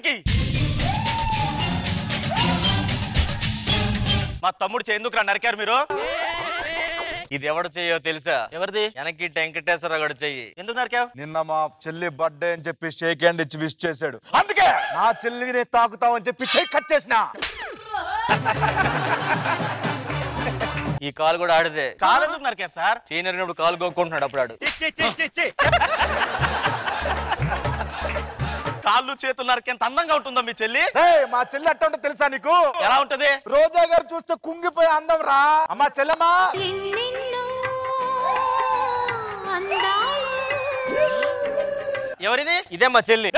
నరికి మా తమ్ముడు ఎందుకు నరికారు మీరు? ఇది ఎవడు చెయ్యో తెలుసా? ఎవరిది? వెనక్కి వెంకటేశ్వరరావు గడు చెయ్యి. ఎందుకు నరికావు? నిన్న మా చెల్లి బర్త్డే అని చెప్పి షేక్ హ్యాండ్ ఇచ్చి విష్ చేశాడు, అందుకే నా చెల్లిని తాకుతావని చెప్పి షేక్ కట్ చేసిన. ఈ కాలు కూడా ఆడిదే. కాలు ఎందుకు నరికారు సార్? సీనియర్ కాలు గోక్కుంటున్నాడు అప్పుడు ఆడు. కాళ్ళు చేతులు నరికేంత అందంగా ఉంటుందా మీ చెల్లి? మా చెల్లి అట్ట ఉంటే తెలుసా నీకు? ఎలా ఉంటది? రోజా గారు చూస్తే కుంగిపోయి అందం రా. అమ్మా చెల్లెమ్మా, ఎవరిది? ఇదే మా చెల్లి.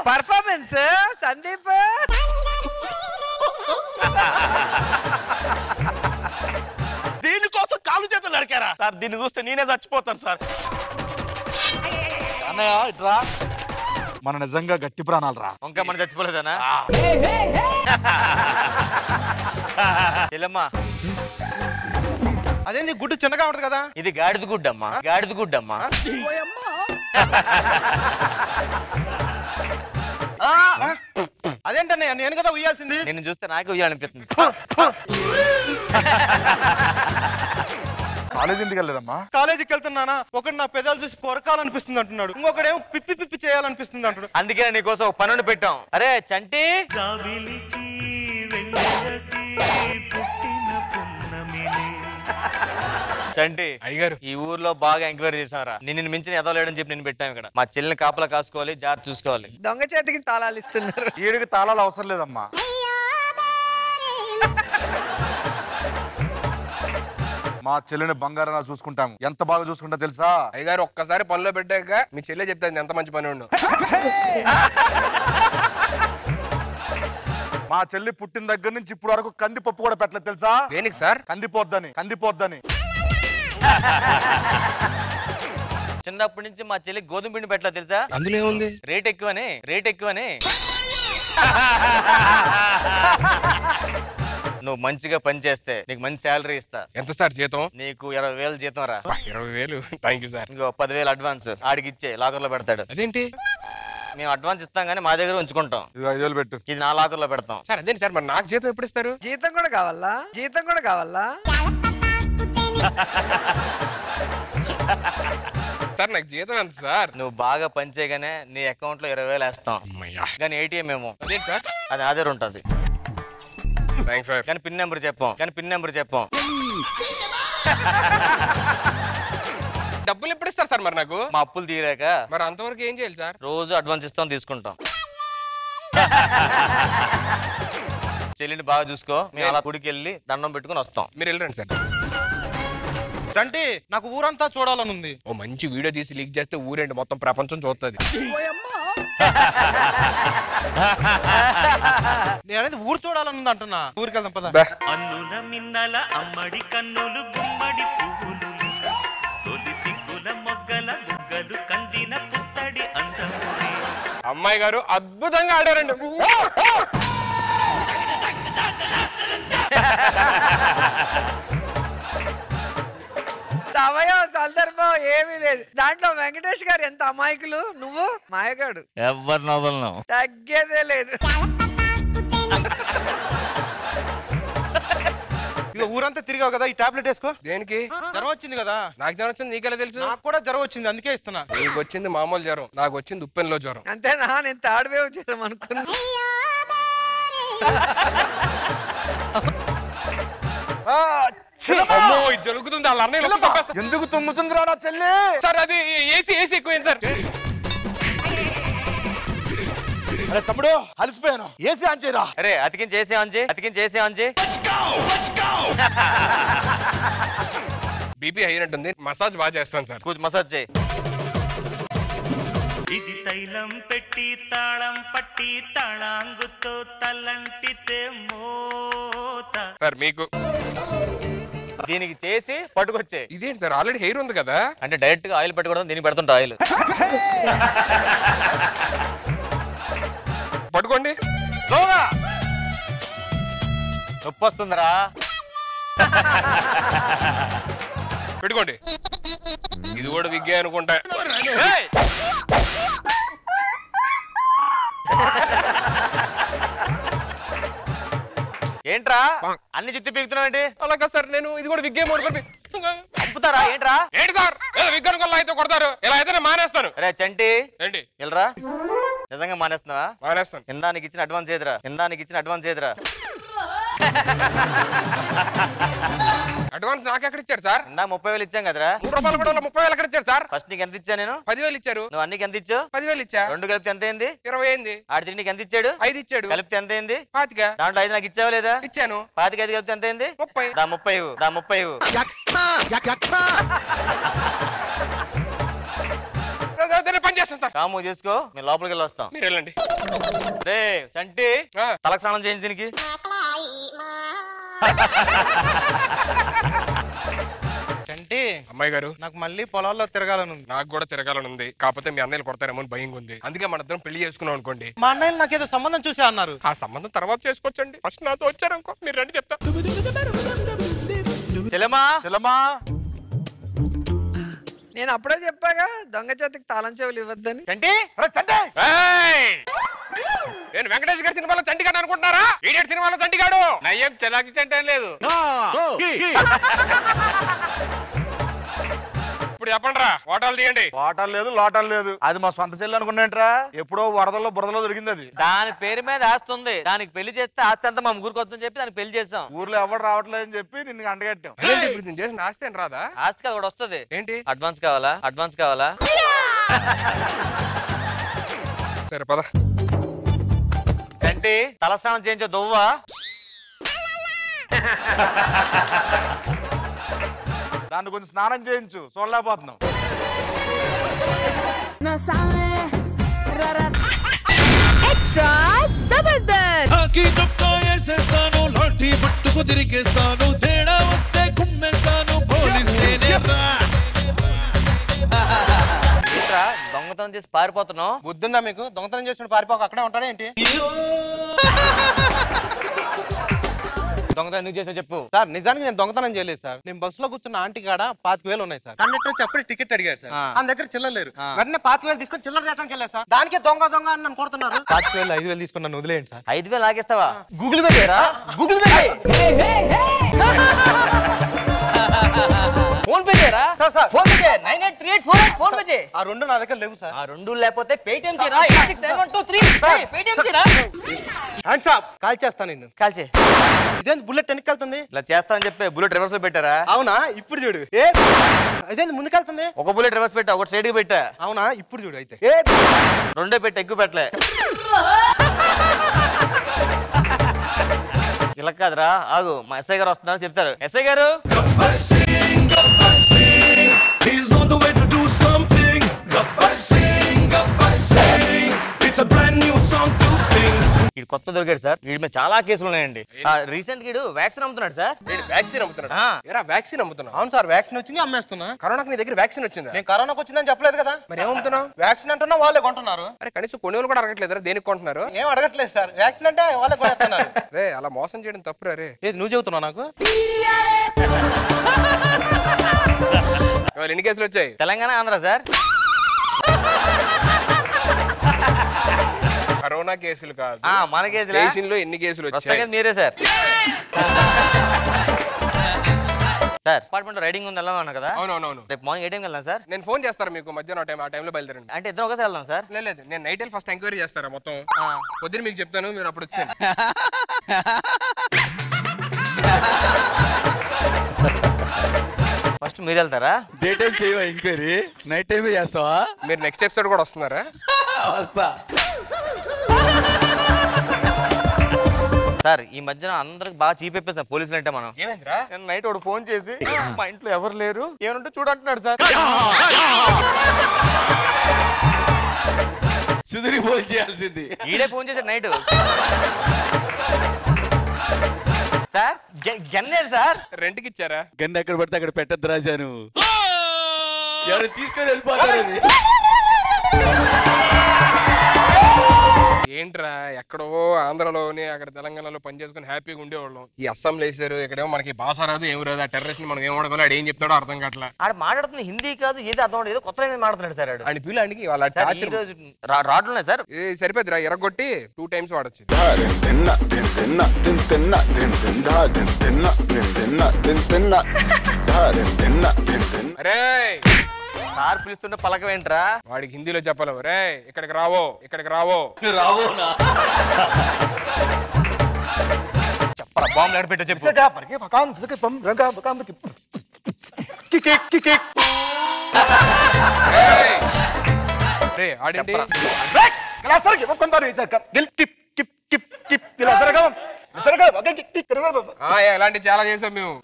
పర్ఫార్మెన్స్ సందీప్. దీనికోసం కాళ్ళు చేతులు నరికారా సార్? దీన్ని చూస్తే నేనే చచ్చిపోతాను సార్. అన్నయ్య ఇట్రా, మన నిజంగా గట్టి ప్రాణాలు రా. ఇంకా మనం చచ్చిపోలేదనా? చెల్లెమ్మా, అదే నీ గుడ్డు చిన్నగా ఉంటది కదా. ఇది గాడిద గుడ్డమ్మా, గాడిద గుడ్డమ్మా. అదేంటన్నయ్య, నేను కదా ఉయ్యాల్సింది. నిన్ను చూస్తే నాకే ఉయ్యాలనిపిస్తుంది. కాలేజీ ఎందుకు వెళ్ళలేదమ్మా? కాలేజీకి వెళ్తున్నానా, ఒకటి నా పెదాలు చూసి పొరకాలనిపిస్తుంది అంటున్నాడు, ఇంకొకడేమో పిప్పి పిప్పి చేయాలనిపిస్తుంది అంటున్నాడు. అందుకే నీకోసం ఒక పనుని పెట్టాం. అరే చంటి, చంటి అయ్యగారు, ఈ ఊర్లో బాగా ఎంక్వైరీ చేసావరా. నిన్ను మించిన ఎదవలేడని చెప్పి నేను పెట్టాను ఇక్కడ. మా చెల్లిని కాపలా కాసుకోవాలి, జాగ్రత్త చూసుకోవాలి. దొంగ చేతికి తాళాలు ఇస్తున్నారు. ఈడికి తాళాలు అవసరం లేదమ్మా. మా చెల్లిని బంగారం చూసుకుంటాము. ఎంత బాగా చూసుకుంటా తెలుసా? అయ్యగారు ఒక్కసారి పనిలో పెట్టాక మీ చెల్లె చెప్తాను ఎంత మంచి పని ఉండు. మా చెల్లి పుట్టిన దగ్గర నుంచి ఇప్పుడు వరకు కందిపప్పు కూడా పెట్టలేదు తెలుసా? దేనికి సార్? కందిపోద్దని. చిన్నప్పటి నుంచి మా చెల్లి గోధుమ పిండి పెట్టలేదు తెలుసా? అందులో ఏముంది? రేట్ ఎక్కువని. నువ్వు మంచిగా పని చేస్తే నీకు మంచి శాలరీ ఇస్తా. ఎంత సార్ జీతం? నీకు 20,000 జీతం రా. 20,000? Thank you sir. ఇంకో 10,000 అడ్వాన్స్ ఆడికి ఇచ్చే, లాకర్ లో పెడతాడు. అదేంటి? మేము అడ్వాన్స్ ఇస్తాం కానీ మా దగ్గర ఉంచుకుంటాం. 5,000 పెట్టు. ఇది నా లాకర్ లో పెడతాం. సార్ అదేంటి సార్, మరి నాకు జీతం ఎప్పుడు ఇస్తారు? జీతం కూడా కావాలా? సార్ నాకు జీతం ఎంత సార్? నువ్వు బాగా పని చేయగానే నీ అకౌంట్ లో 20,000 వేస్తాం. కానీ ATM ఏమో అదేంటి సార్? అది నా దగ్గర ఉంటుంది. Thanks sir. కానీ పిన్ నెంబర్ చెప్పాం. డబ్బులు ఎప్పుడు ఇస్తారు సార్ మరి నాకు? మా అప్పులు తీరాక. మరి అంతవరకు ఏం చేయాలి సార్? రోజు అడ్వాన్స్ ఇస్తాం, తీసుకుంటాం. చెల్లిని బాగా చూసుకో. మేము అలా గుడికి వెళ్ళి దండం పెట్టుకుని వస్తాం. మీరు వెళ్ళండి సార్. అంటే నాకు ఊరంతా చూడాలని ఉంది. ఓ మంచి వీడియో తీసి లీక్ చేస్తే ఊరేంటి మొత్తం ప్రపంచం చూస్తుంది. నేనైతే ఊరు చూడాలని ఉంది అంటున్నా. ఊరికి వెళ్దాం పద. అన్నుల మిన్నల అమ్మడి కన్నులు గుమ్మడి పువ్వులు తొలి సిగ్గుల మొగ్గల బుగ్గలు కందిన పుత్తడి అందములే. అమ్మాయి గారు అద్భుతంగా ఆడారండి. సమయం సందర్భం ఏమీ లేదు. దాంట్లో వెంకటేష్ గారు ఎంత అమాయకులు. నువ్వు మాయగాడు, ఎవరు నవదలను తగ్గేదే లేదు. ఇక ఊరంతా తిరిగావు కదా, ఈ టాబ్లెట్ వేసుకో. దేనికి? జ్వరం వచ్చింది కదా. నాకు జ్వరం వచ్చింది, నీకెలా తెలుసు? నాకు కూడా జ్వరం వచ్చింది, అందుకే ఇస్తున్నా. నీకు వచ్చింది మామూలు జ్వరం, నాకు వచ్చింది ఉప్పెన్లో జ్వరం. అంతేనా? నేను తాడువే వచ్చాను అనుకున్నా. జరుగుతుంది వాళ్ళ అన్నయ్య. ఎందుకు తుమ్ముతుందిరా నా చెల్లి? సార్ అది ఏసీ ఎక్కువైంది సార్. అరే తమ్ముడు, అలసిపోయాను, ఏసీ ఆన్ చేయరా. అరే అతికించేసే అంజి. బీపీ అయినట్టుంది, మసాజ్ బాగా చేస్తాను సార్. కూర్చు, మసాజ్ చేయి. ఇది తైలం పెట్టి తాళం పట్టి తాళాంగుతో తలంటితే మోత. సార్ మీకు దీనికి చేసి పట్టుకొచ్చే. ఇదేంటి సార్, ఆల్రెడీ హెయిర్ ఉంది కదా? అంటే డైరెక్ట్ గా ఆయిల్ పెట్టుకోవడం, దీనికి పెడుతుంటా ఆయిల్. పట్టుకోండి. నొప్పి వస్తుందిరా. పెట్టుకోండి. ఇది కూడా విగ్గే అనుకుంటా. ఏంట్రా అన్ని చుట్టూ పీకుతున్నావు ఏంటి? అలాగా సార్ నేను ఇది కూడా విగ్గే మోడుకొని చంపుతారా ఏంట్రా? ఏంటి సార్ ఏదో విగ్గను కొల్ల అయితే కొడతారు, ఇలా అయితే నేను మానేస్తాను. అరే చంటి ఏంటి వెళ్ళరా. నిజంగా మానేస్తున్నావా? మానేస్తాను. ఇందానికి ఇచ్చిన అడ్వాన్స్ ఏదిరా? ఇందానికి ఇచ్చిన అడ్వాన్స్ ఏదిరా? అడ్వాన్స్ నాకు ఎక్కడ ఇచ్చారు సార్? ఇందా 30,000 ఇచ్చాం కదరా. 3 రూపాయలు కూడా 30,000 ఎక్కడ ఇచ్చారు సార్? ఫస్ట్ నీకు ఎంత ఇచ్చా నేను? 10,000 ఇచ్చారు. నువ్వు అన్నికి ఎంత ఇచ్చావు? 10,000 ఇచ్చా. 2 కలిపితే ఎంత అయింది? 20 అయింది. ఆడి నీకు ఎంత ఇచ్చాడు? 5 ఇచ్చాడు. కలిపితే ఎంత అయింది? 25. దాంట్లో 5 నాకు ఇచ్చావా లేదా? ఇచ్చాను. 25 5 కలిపితే ఎంత అయింది? 30. దా 30. దా 30. పని చేస్తాను సార్. కాము చేసుకో, మేము లోపలికి వెళ్ళి వస్తాం. మీరు వెళ్ళండి. రే చంటి తలకు స్నానం చేయించి దీనికి. చంటి అమ్మాయి గారు నాకు మళ్ళీ పొలాల్లో తిరగాలని ఉంది. నాకు కూడా తిరగాలని ఉంది, కాకపోతే మీ అన్నయ్యలు కొడతారేమో అని భయంగా ఉంది. అందుకే మన ఇద్దరం పెళ్లి చేసుకున్నాం అనుకోండి. మా అన్నయ్యలు నాకేదో సంబంధం చూసే అన్నారు. ఆ సంబంధం తర్వాత చేసుకోవచ్చండి. ఫస్ట్ నాతో వచ్చారు అనుకో, మీరు రండి చెప్తా. చెల్లెమా చెల్లమ్మా నేను అప్పుడే చెప్పాగా దొంగ చేతికి తాళం చెవులు ఇవ్వద్దని. చంటి నేను వెంకటేష్ గారి సినిమాలో చంటిగాడు అనుకుంటున్నారా? ఈడియట్ సినిమాలో చంటిగాడు. నయ్యం చెలాకి చంటి లేదు. ఇప్పుడు చెప్పండి రా, ఓటాలు తీయండి. వాటాలు లేదు లోటాలు లేదు. అది మా సొంత చెల్లి అనుకున్నాంట్రా. ఎప్పుడో వరదల్లో బురదలో దొరికింది అది. దాని పేరు మీద ఆస్తుంది. దానికి పెళ్లి చేస్తే ఆస్తి అంతా మా ముగ్గురికి వస్తుందని చెప్పి దానికి పెళ్లి చేస్తాం. ఊర్లో ఎవరు రావట్లేదు అని చెప్పి నిన్ను అంటగట్టాం. ఇప్పుడు నేను చేసిన ఆస్తి అని రాదా? ఆస్తి కూడా వస్తుంది. ఏంటి అడ్వాన్స్ కావాలా? అడ్వాన్స్ కావాలా? సరే పద. చంటి తలస్నానం చేయించే దువ్వా. దాన్ని కొంచెం స్నానం చేయించు, చూడలేకపోతున్నాం. ఎక్స్ట్రా జబర్దస్త్ లాఠీ పట్టుకు తిరిగేస్తాను, తేడా వస్తే కుమ్మేస్తాను, పోలీస్ దొంగతనం చేసి పారిపోతున్నావు. బుద్ధుందా మీకు? దొంగతనం చేసిన పారిపోక అక్కడే ఉంటాడా ఏంటి? దొంగతనం ఎందుకు చేసావు చెప్పు. సార్ నిజానికి నేను దొంగతనం చేయలేదు సార్. నేను బస్సులో కూర్చున్న ఆంటీ కాడ 25,000 ఉన్నాయి సార్. కండక్టర్ వచ్చి అప్పుడే టికెట్ అడిగారు సార్. ఆ దగ్గర చిల్లర లేరు. వెంటనే 25,000 తీసుకొని చిల్లర చేయడానికి వెళ్ళారు సార్. దానికే దొంగ దొంగ అని నన్ను కొడుతున్నారు. 25,000 5,000 తీసుకుని నన్ను వదిలేయండి సార్. 5,000 లాగేస్తావా? గూగుల్ పే చేయరా? గూగుల్ పే ఫోన్ పే చేయరా? ఫోన్ పే చేయ. 983848 ఫోన్ పే చేయ. ఆ రెండు నా దగ్గర లేవు సార్. ఆ రెండు లేకపోతే పేటిఎం చేయరా? 869123 పేటిఎం చేయరా? Hands up. కాల్ చేస్తాను నిన్ను. కాల్ చేయి. ఇదేంటి బుల్లెట్ వెనక్కి వెళ్తుంది? ఇలా చేస్తానని చెప్పి బుల్లెట్ రివర్స్ లో పెట్టారా? అవునా? ఇప్పుడు చూడు. ఇదేంటి ముందుకెళ్తుంది? ఒక బుల్లెట్ రివర్స్ పెట్టా, ఒకటి సైడ్ కి పెట్టా. అవునా? ఇప్పుడు చూడు. అయితే రెండే పెట్టా, ఎక్కువ పెట్టలే. ఇలా కాదురా, ఆగు, మా ఎస్ఐ గారు వస్తున్నారు చెప్తారు. ఎస్ఐ గారు కొత్త దొరికాడు సార్. వీడి మీద చాలా కేసులు ఉన్నాయండి. రీసెంట్ గా వ్యాక్సిన్ అమ్ముతున్నాడు సార్. వ్యాక్సిన్ అమ్ముతున్నాడు? వ్యాక్సిన్ అమ్ముతున్నావు? అవును సార్, వ్యాక్సిన్ వచ్చింది అమ్మేస్తున్నా. కరోనాకి నీ దగ్గర వ్యాక్సిన్ వచ్చిందా? నేను కరోనాకి వచ్చిందని చెప్పలేదు కదా. మరి ఏమవుతున్నావు? వ్యాక్సిన్ అంటున్నా వాళ్ళే కొంటున్నారు. అరే కనీసం కొనుగోలు కూడా అడగట్లేదు. దేనికి కొంటున్నారు? ఏం అడగట్లేదు సార్. వ్యాక్సిన్ అంటే వాళ్ళే కొనేస్తున్నారు. రే అలా మోసం చేయడం తప్పురా. రే ఏది నువ్వు చెబుతున్నావు నాకు? ఎన్ని కేసులు వచ్చాయి? తెలంగాణ ఆంధ్ర సార్. కరోనా కేసులు కాదు, మన కేసులు. స్టేషన్ లో ఎన్ని కేసులు వచ్చాయి? మీరే సార్. సార్ అపార్ట్మెంట్ లో రైడింగ్ ఉంది, వెళ్దాం అన్నా కదా. అవునవును. రేపు మార్నింగ్ ఏ టైం వెళ్దాం సార్? నేను ఫోన్ చేస్తాను మీకు మధ్యాహ్నం టైం. ఆ టైంలో బయలుదేరండి. అంటే ఇద్దరు ఒకసారి వెళ్దాం సార్. లేదు నేను నైట్ వెళ్ళి ఫస్ట్ ఎంక్వైరీ చేస్తారా మొత్తం. పొద్దున్న మీకు చెప్తాను, మీరు అప్పుడు వచ్చాను. ఫస్ట్ మీరు వెళ్తారా? డే టైం చేయవా ఎంక్వైరీ? నైట్ టైం చేస్తావా? మీరు నెక్స్ట్ ఎపిసోడ్ కూడా వస్తున్నారా? వస్తా సార్. ఈ మధ్యన అందరికి బాగా చీప్ అయిపోయింది సార్ పోలీసులు అంటే. మనం ఏమైందిరా? నేను నైట్ ఒకడు ఫోన్ చేసి మా ఇంట్లో ఎవరు లేరు, ఏమంటే చూడంటున్నాడు సార్. సుధీర్ ఫోన్ చేయాల్సింది. ఈడే ఫోన్ చేశాడు నైట్. Sir గన్నేది sir. రెంట్కి ఇచ్చారా? గన్ను ఎక్కడ పడితే అక్కడ పెట్టద్దు రాజాను. ఎవరు తీసుకొని వెళ్ళిపోతారు. ఏంట్రా ఎక్కడో ఆంధ్రలోని అక్కడ తెలంగాణలో పని చేసుకుని హ్యాపీగా ఉండేవాళ్ళం. ఈ అస్సాంలో వేసారు, ఇక్కడేమో మనకి భాష రాదు ఏం రాదు. ఆ టెర్రరిస్ట్ మనం ఏం వాడుకోవాలి, ఆడు ఏం చెప్తాడో అర్థం కావట్లా. ఆడ మాట్లాడుతుంది హిందీ కాదు, ఏది అర్థం ఏదో కొత్త మాట్లాడుతున్నాడు సార్. అని పిల్లలకి వాళ్ళ రాడ్లు ఉన్నాయి సార్. సరిపోద్దిరా, ఎరగొట్టి 2 times వాడచ్చు. అరే సార్ పిలుస్తుంటే పలకవేంట్రా? వాడికి హిందీలో చెప్పాలి. రే ఇక్కడికి రావో, ఇక్కడికి రావో. చెప్పరా, బాంబు ఎక్కడ పెట్టో చెప్పు. ఆడింటి ఇలాంటి చాలా చేసాం మేము.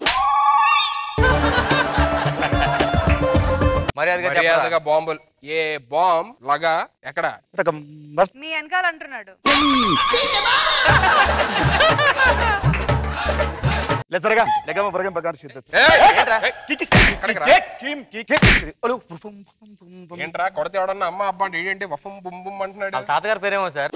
మర్యాదగా బాంబులు. ఏ బాంబ్ లగా ఎక్కడ మీ వెనకాల అంటున్నాడు. ఏంట్రా కొడత ఎవడన్నా అమ్మ అబ్బా అంటే ఏంటి వఫం బుమ్ బుమ్ అంటున్నాడు. తాతగారి పేరేమో సార్.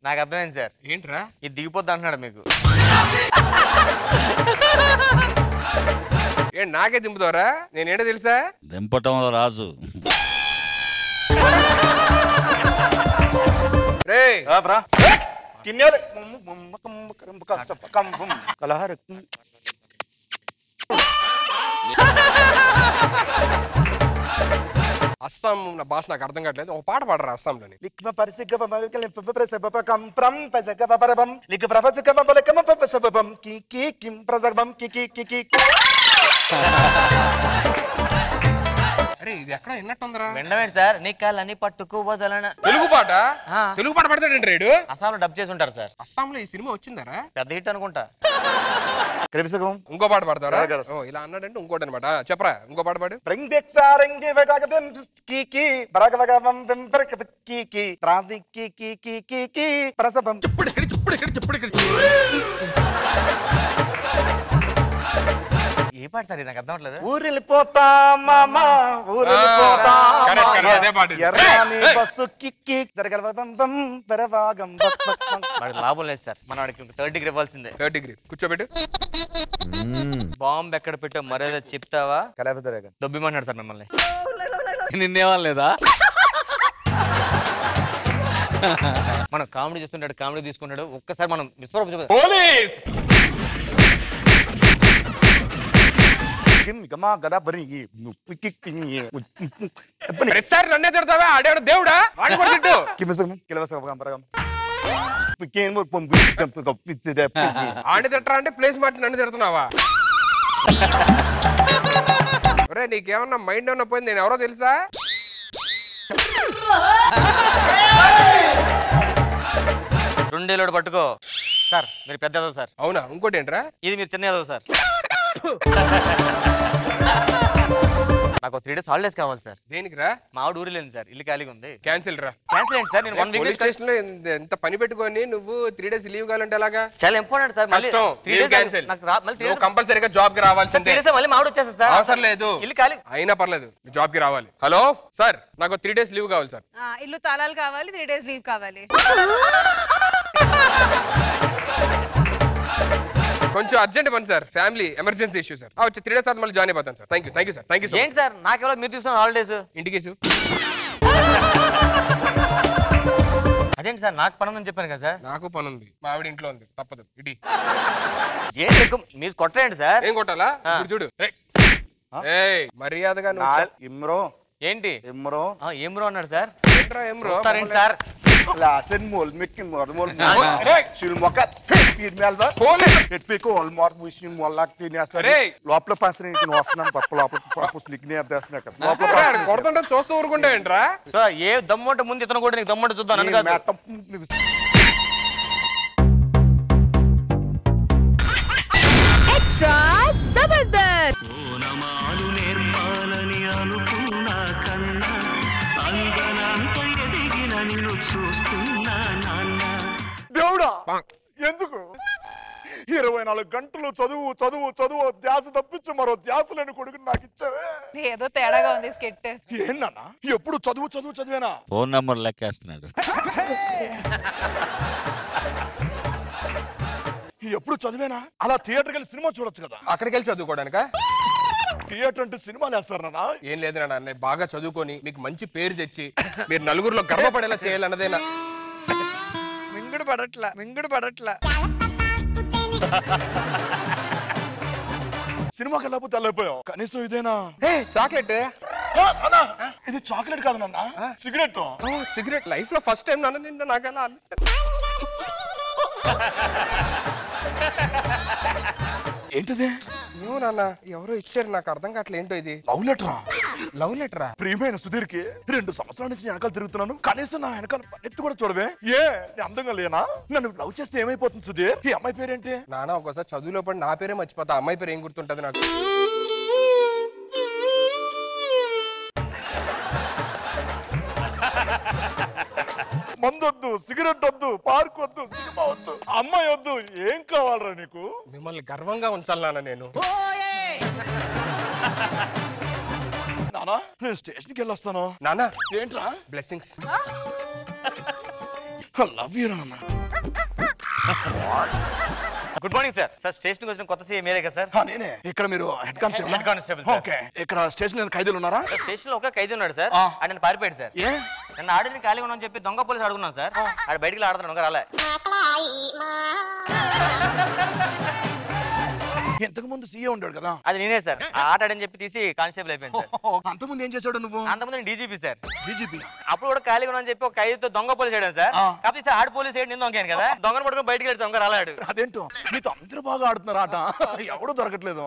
నాకు అర్థమైంది సార్. ఏంట్రా ఇది దిగిపోద్ది అంటున్నాడు మీకు. ఏంటి నాకే దింపుతావరా? నేనేంటో తెలుసా? దింపటం రాజు. రే అస్సాం భాష నాకు అర్థం కావట్లేదు. ఒక పాట పాడరా అస్సాంలోని. అరే ఇది ఎక్కడ విన్నట్టుందరా? వినడమేంటి సార్? నీ కాళ్ళని పట్టుకు వదలన. తెలుగు పాట? తెలుగు పాట పడతాడండి రేడు. అస్సాంలో డబ్ చేసి ఉంటారు సార్. అస్సాంలో ఈ సినిమా వచ్చిందరా? పెద్ద హిట్ అనుకుంటా. ఇంకో పాట పాడతారా? ఇలా అన్నాడంటే ఇంకోటి అనమాట. చెప్పరా ఇంకో పాట పాడు. ఏ పాట సార్? నాకు అర్థం అవట్లేదు. ఊరిపోతా మామా లాభం లేదు సార్. మన వాడికి 3rd degree ఇవ్వాల్సిందే. 3rd degree కూర్చోబెట్టు. బాంబు ఎక్కడ పెట్టో మర్యాద చెప్తావా? దొబ్బిమన్నాడు సార్ మిమ్మల్ని. నిన్నేవాళ్ళేదా? మనం కామెడీ చేస్తుంటాడు, కామెడీ తీసుకుంటాడు. ఒక్కసారి మనం విశ్వరూపం పోలీస్ నన్నే తిడతావా? ఆడాడు దేవుడా? వాడు కూడా తిట్టు. ఆడి తిట్టరా అంటే ప్లేస్ మార్చి నన్ను తిడుతున్నావా? ఒరే నీకేమన్నా మైండ్ ఏమన్నా పోయింది? నేను ఎవరో తెలుసా? రెండేళ్ళు పట్టుకో సార్. మీరు పెద్ద ఎదవ సార్. అవునా? ఇంకోటి ఏంట్రా? ఇది మీరు చిన్న ఎదవ సార్. నాకు 3 days హాలిడేస్ కావాలి సార్. దేనికి రా? మా ఆవిడ ఊరి లేదు సార్, ఇల్లు ఖాళీగా ఉంది. క్యాన్సిల్ రా. క్యాన్సిల్ ఏంటి సార్? నేను 1 week స్టేషన్ లో ఎంత పని పెట్టుకొని నువ్వు 3 days లీవ్ కావాలంటే ఎలాగా? చాలా ఇంపార్టెంట్ సార్. మళ్ళీ 3 days క్యాన్సిల్. నాకు కంపల్సరీగా జాబ్ కి రావాల్సిందే. 3 days మళ్ళీ మా ఆవిడ వచ్చేస్తా సార్. అవసరం లేదు, ఇల్లు ఖాళీ అయినా పర్లేదు, జాబ్ కి రావాలి. హలో సార్, నాకు 3 days లీవ్ కావాలి సార్. ఇల్లు తాళాలు కావాలి, 3 days లీవ్ కావాలి. కొంచెం అర్జెంట్ పని sir, family emergency issue sir. వచ్చి 3 days తర్వాత మళ్ళీ జాయిన్ అయిపోతాను sir. Thank you sir. Thank you sir. ఏంటి సార్ నాకెవరో మీరు తీసుకున్న హాలిడేస్? ఇంటికి అదేంటి సార్? నాకు పని ఉందని చెప్పాను కదా సార్. నాకు పని ఉంది, మా ఆవిడ ఇంట్లో ఉంది, తప్పదు. ఇటీ ఏంటి మీరు కొట్టండి సార్. ఏం కొట్టాలా? చూడు మర్యాదగా ఇమ్రో. ఏంటి ఇమ్రో? ఏమ్రో అన్నాడు సార్. ఏమ్రో సార్ లోపల కొడుతుంటే చూస్తూ ఊరుకుంటా ఏంట్రా? సో ఏ దమ్మంటే ముందు ఇతను కూడా నీకు దమ్మంటే చూద్దాం. ఎక్స్ట్రా జబర్దస్త్. నేర్పాలని అనుకున్నా కన్నా అందనంత ఎదిగిన నిన్ను చూస్తున్నా నాన్న. దేవుడా ఎందుకు 24 గంటలు చదువు చదువు చదువు ధ్యాస తప్పించి మరో ధ్యాస లేని కొడుకుని నాకు ఇచ్చావే. ఏదో తేడాగా ఉంది స్కెట్. ఏందన్నా ఎప్పుడు చదువు చదువు చదివేనా? Phone number లెక్కేస్తున్నాడు. ఎప్పుడు చదివేనా? అలా థియేటర్కి వెళ్ళి సినిమా చూడొచ్చు కదా. అక్కడికి వెళ్ళి చదువుకోవడానికా? థియేటర్ అంటే సినిమాలు వేస్తారన్నా? ఏం లేదు నాన్న, బాగా చదువుకొని మీకు మంచి పేరు తెచ్చి మీరు నలుగురిలో గర్వపడేలా చేయాలన్నదేనా. మింగుడు పడట్లా సినిమాకి వెళ్ళకపోతే వెళ్ళిపోయావు, కనీసం ఇదేనా? చాక్లెట్. ఇది చాక్లెట్ కాదు నాన్న, సిగరెట్. సిగరెట్ లైఫ్ లో ఫస్ట్ టైం నాన్న నిన్న నాకు అలా ఏంటిది? ఏమో నాన్న, ఎవరో ఇచ్చారు, నాకు అర్థం కావట్లే ఏంటో ఇది. లవ్ లెటరా? లవ్ లెటరా? ప్రియమైన సుధీర్కి 2 సంవత్సరాల నుంచి వెనకాల తిరుగుతున్నాను, కనీసం నా వెనకాల పన్నెత్తి కూడా చూడవే. ఏ నేను అందంగా లేనా? నన్ను లవ్ చేస్తే ఏమైపోతుంది సుధీర్? ఈ అమ్మాయి పేరేంటి? నాన్న ఒకసారి చదువులో పడి నా పేరే మర్చిపోతా, అమ్మాయి పేరు ఏం గుర్తుంటది నాకు? మందొద్దు, సిగరెట్ వద్దు, పార్క్ వద్దు, సినిమా వద్దు, అమ్మాయి వద్దు, ఏం కావాలరా నీకు? మిమ్మల్ని గర్వంగా ఉంచాలి నాన్న నేను. నానా నేను స్టేషన్కి వెళ్ళొస్తాను. నాన్న ఏంట్రా? బ్లెస్సింగ్స్. లవ్ యూ నాన్న. Good morning sir. Sir station కి వచ్చిన కొత్త సీఎం మీరే కదా సార్? నేనే. ఇక్కడ మీరు head constable? Head constable sir. Okay. ఇక్కడ స్టేషన్ లో ఖైదీలు ఉన్నారా? స్టేషన్ లో ఒక ఖైదీ ఉన్నాడు సార్, ఆయన పారిపోయాడు సార్. నన్ను ఆడిని ఖాళీగా ఉన్నాను చెప్పి దొంగ పోలీసు అడుగున్నాను సార్, ఆడ బయటికి ఆడుతున్నాను రాలే. ఇంతకు ముందు సీఏ ఉంటాడు కదా? అది నేనే సార్. ఆట ఆడని చెప్పి తీసి కానిస్టేబుల్ అయిపోయింది సార్. అంతకుముందు ఏం చేశాడు నువ్వు? అంతకుముందు డీజీపీ సార్. డీజీపీ? అప్పుడు కూడా ఖాళీగా ఉన్నాను చెప్పి ఒక ఖైదీతో దొంగ పోలీసు వేయడం సార్. కాకపోతే సార్ ఆడ పోలీసు వేయడం నేను దొంగాను కదా, దొంగను పట్టుకుని బయటికి వెళ్ళి దొంగ రాలాడు. అదేంటో మీతో అందరూ బాగా ఆడుతున్నారు ఆట, ఎవడూ దొరకట్లేదు.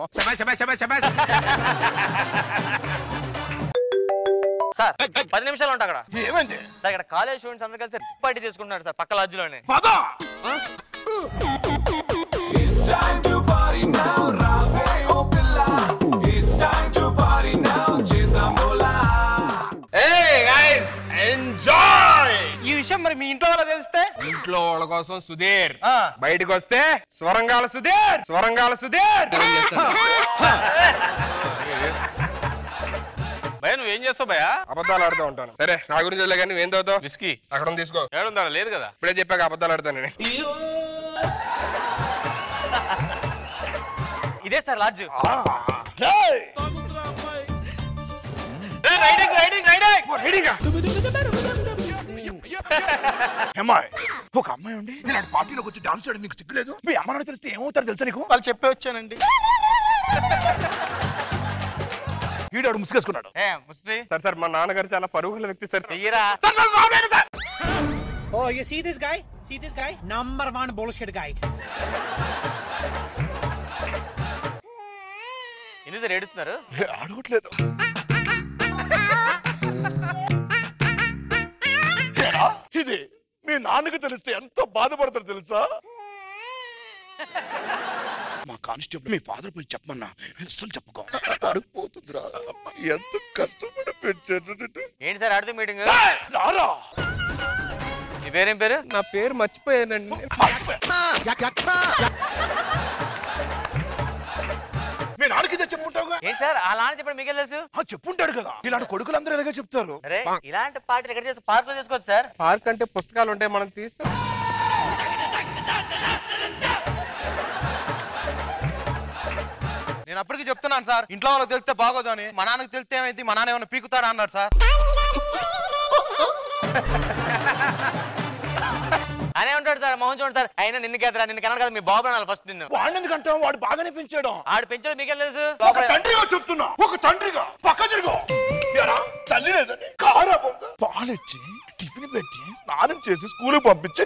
సార్ 10 నిమిషాలు ఉంటా అక్కడ. ఏమైంది సార్? ఇక్కడ కాలేజ్ స్టూడెంట్స్ అందరూ కలిసి పార్టీ చేసుకుంటున్నారు సార్ పక్క లాడ్జ్లోనే. ఈ విషయం మరి మీ ఇంట్లో వాళ్ళ తెలిస్తే? ఇంట్లో వాళ్ళ కోసం సుధీర్, బయటకు వస్తే స్వరంగాల సుధీర్. భయ నువ్వేం చేస్తావు భయ? అబద్ధాలు ఆడుతూ ఉంటాను. సరే నా గురించి వెళ్ళగా నువ్వేం చదువుతావు? విస్కీ అక్కడ తీసుకో. ఏడుందా? లేదు కదా. ఇప్పుడే చెప్పాక అబద్ధాలు ఆడతాను నేను. ఇదే సార్ లాడ్జ్. ఒక అమ్మాయి ఉండి నేను పార్టీలోకి వచ్చి డాన్స్ చేయడం నీకు సిగ్గులేదు? మీ అమ్మ నాన్న తెలిస్తే ఏమవుతారు తెలుసా నీకు? వాళ్ళు చెప్పే వచ్చానండి. ఈడాడు ముసుగేసుకున్నాడు. సార్ మా నాన్నగారు చాలా పరుగుల వ్యక్తి సార్. తీయరా. Oh, you see this guy? See this guy? Number 1 bullshit guy. ఎందుకు సార్ ఏడుస్తున్నారు? అడగట్లేదు. ఇది మీ నాన్నకి తెలిస్తే ఎంత బాధపడతారు తెలుసా? మా కానిస్టేబుల్ మీ ఫాదర్ పోయి చెప్పమన్నా అసలు చెప్పుకో. అడిగిపోతుందిరా, ఎంత కష్టపడి పెట్టారు. ఏంటి సార్ ఆడితే మీటింగ్? రారా. నీ పేరేం పేరు? నా పేరు మర్చిపోయానండి. మీ నాన్నకి చెప్పుంటావుగా? ఏంటి సార్ ఆ నాన్న చెప్పండి మీకే తెలుసు? చెప్పుంటాడు కదా, ఇలాంటి కొడుకులందరూ ఎలాగ చెప్తారు. అరే ఇలాంటి పార్టీలు ఎక్కడ చేస్తే పార్క్ లో చేసుకోవచ్చు సార్. పార్క్ అంటే పుస్తకాలు ఉంటాయి, మనం తీస్తాం. నేను అప్పటికి చెప్తున్నాను సార్, ఇంట్లో వాళ్ళకి తెలిస్తే బాగోదు అని. మా నాన్నకి తెలిస్తే ఏమైంది, మా నాన్న ఏమైనా పీకుతాడా అన్నాడు సార్. అనే ఉంటాడు సార్, మోహన్ చూడండి సార్. అయినా నిన్ను కదరా, నిన్ను కన్నాడు కదా మీ బాబు అనాలి ఫస్ట్ నిన్ను. వాడిని ఎందుకంటే వాడు బాగానే పెంచాడు. ఆడు పెంచాడు మీకే తెలుసు. ఒక తండ్రిగా చెప్తున్నా, ఒక తండ్రిగా పక్క జరుగు. తల్లి లేదని కారా పాలిచ్చి టిఫిన్ పెట్టి స్నానం చేసి స్కూల్ పంపించి